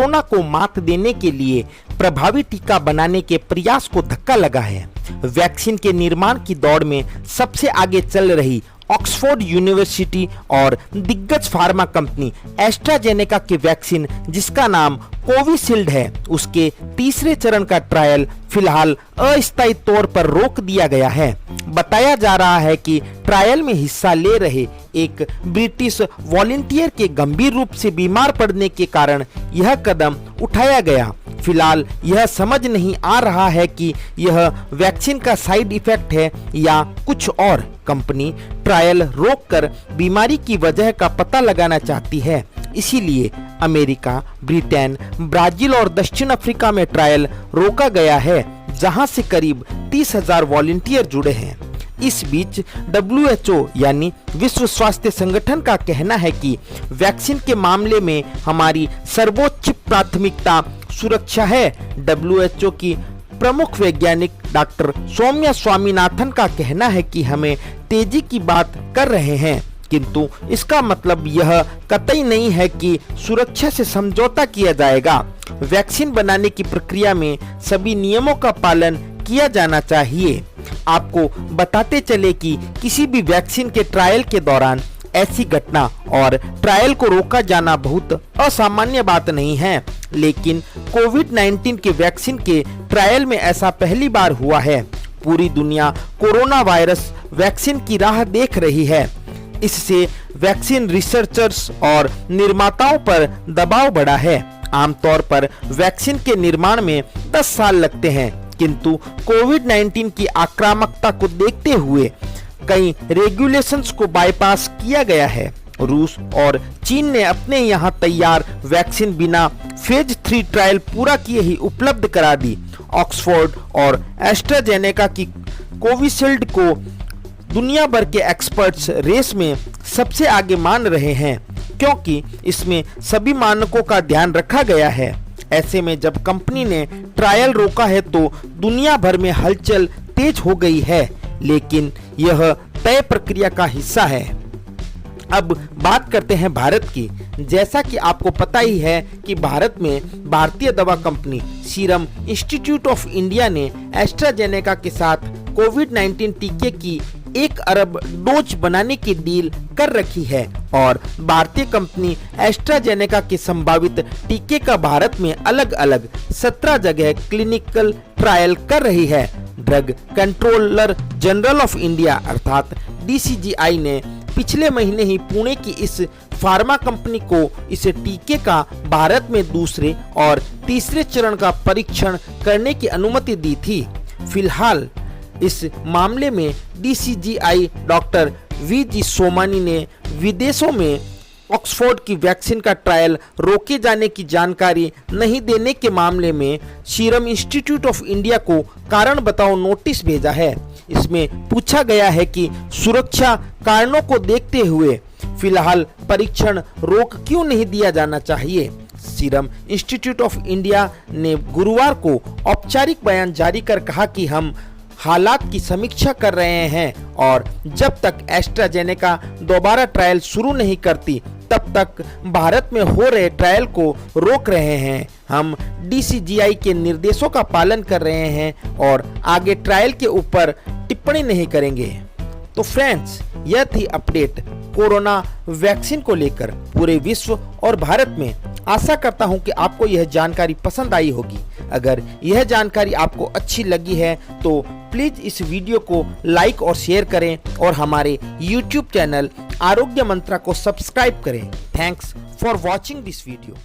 Corona को मात देने के लिए प्रभावी टीका बनाने के प्रयास को धक्का लगा है। वैक्सीन के निर्माण की दौड़ में सबसे आगे चल रही ऑक्सफोर्ड यूनिवर्सिटी और दिग्गज फार्मा कंपनी एस्ट्राजेनेका के वैक्सीन, जिसका नाम कोविशील्ड है, उसके तीसरे चरण का ट्रायल फिलहाल अस्थायी तौर पर रोक दिया गया है। बताया जा रहा है कि ट्रायल में हिस्सा ले रहे एक ब्रिटिश वॉलंटियर के गंभीर रूप से बीमार पड़ने के कारण यह कदम उठाया गया। फिलहाल यह समझ नहीं आ रहा है कि यह वैक्सीन का साइड इफेक्ट है या कुछ और। कंपनी ट्रायल रोककर बीमारी की वजह का पता लगाना चाहती है, इसीलिए अमेरिका, ब्रिटेन, ब्राजील और दक्षिण अफ्रीका में ट्रायल रोका गया है, जहां से करीब 30,000 वॉलंटियर जुड़े हैं। इस बीच WHO यानी विश्व स्वास्थ्य संगठन का कहना है कि वैक्सीन के मामले में हमारी सर्वोच्च प्राथमिकता सुरक्षा है। WHO की प्रमुख वैज्ञानिक डॉक्टर सौम्या स्वामीनाथन का कहना है कि हमें तेजी की बात कर रहे हैं, किंतु इसका मतलब यह कतई नहीं है कि सुरक्षा से समझौता किया जाएगा। वैक्सीन बनाने की प्रक्रिया में सभी नियमों का पालन किया जाना चाहिए। आपको बताते चले कि किसी भी वैक्सीन के ट्रायल के दौरान ऐसी घटना और ट्रायल को रोका जाना बहुत असामान्य बात नहीं है, लेकिन कोविड-19 के वैक्सीन के ट्रायल में ऐसा पहली बार हुआ है। पूरी दुनिया कोरोना वायरस वैक्सीन की राह देख रही है। इससे वैक्सीन रिसर्चर्स और निर्माताओं पर दबाव बढ़ा है। आमतौर पर वैक्सीन के निर्माण में 10 साल लगते हैं, किंतु कोविड-19 की आक्रामकता को देखते हुए कई रेगुलेशंस को बाईपास किया गया है। रूस और चीन ने अपने यहाँ तैयार वैक्सीन बिना फेज 3 ट्रायल पूरा किए ही उपलब्ध करा दी। ऑक्सफोर्ड और एस्ट्राजेनेका की कोविशील्ड को दुनिया भर के एक्सपर्ट्स रेस में सबसे आगे मान रहे हैं, क्योंकि इसमें सभी मानकों का ध्यान रखा गया है। ऐसे में जब कंपनी ने ट्रायल रोका है तो दुनिया भर में हलचल तेज हो गई है, लेकिन यह तय प्रक्रिया का हिस्सा है। अब बात करते हैं भारत की। जैसा कि आपको पता ही है कि भारत में भारतीय दवा company serum institute of India ने एस्ट्राजेनेका के साथ कोविड-19 टीके की 1 अरब डोज बनाने की डील कर रखी है और भारतीय कंपनी एस्ट्राजेनेका के संभावित टीके का भारत में अलग अलग 17 जगह क्लिनिकल ट्रायल कर रही है। Drug controller general of India अर्थात DCGI ने पिछले महीने ही पुणे की इस फार्मा कंपनी को इस टीके का भारत में दूसरे और तीसरे चरण का परीक्षण करने की अनुमति दी थी। फिलहाल इस मामले में DCGI डॉक्टर VG सोमानी ने विदेशों में ऑक्सफोर्ड की वैक्सीन का ट्रायल रोके जाने की जानकारी नहीं देने के मामले में सीरम इंस्टीट्यूट ऑफ इंडिया को कारण बताओ नोटिस भेजा है। इसमें पूछा गया है कि सुरक्षा कारणों को देखते हुए फिलहाल परीक्षण रोक क्यों नहीं दिया जाना चाहिए। सीरम इंस्टीट्यूट ऑफ इंडिया ने गुरुवार को औपचारिक बयान जारी कर कहा कि हम हालात की समीक्षा कर रहे हैं और जब तक एस्ट्राजेनेका दोबारा ट्रायल शुरू नहीं करती तब तक भारत में हो रहे ट्रायल को रोक रहे हैं। हम DCGI के निर्देशों का पालन कर रहे हैं और आगे ट्रायल के ऊपर टिप्पणी नहीं करेंगे। तो फ्रेंड्स, यह थी अपडेट कोरोना वैक्सीन को लेकर पूरे विश्व और भारत में। आशा करता हूं कि आपको यह जानकारी पसंद आई होगी। अगर यह जानकारी आपको अच्छी लगी है तो प्लीज इस वीडियो को लाइक और शेयर करें और हमारे YouTube चैनल आरोग्य मंत्रा को सब्सक्राइब करें। Thanks for watching this video.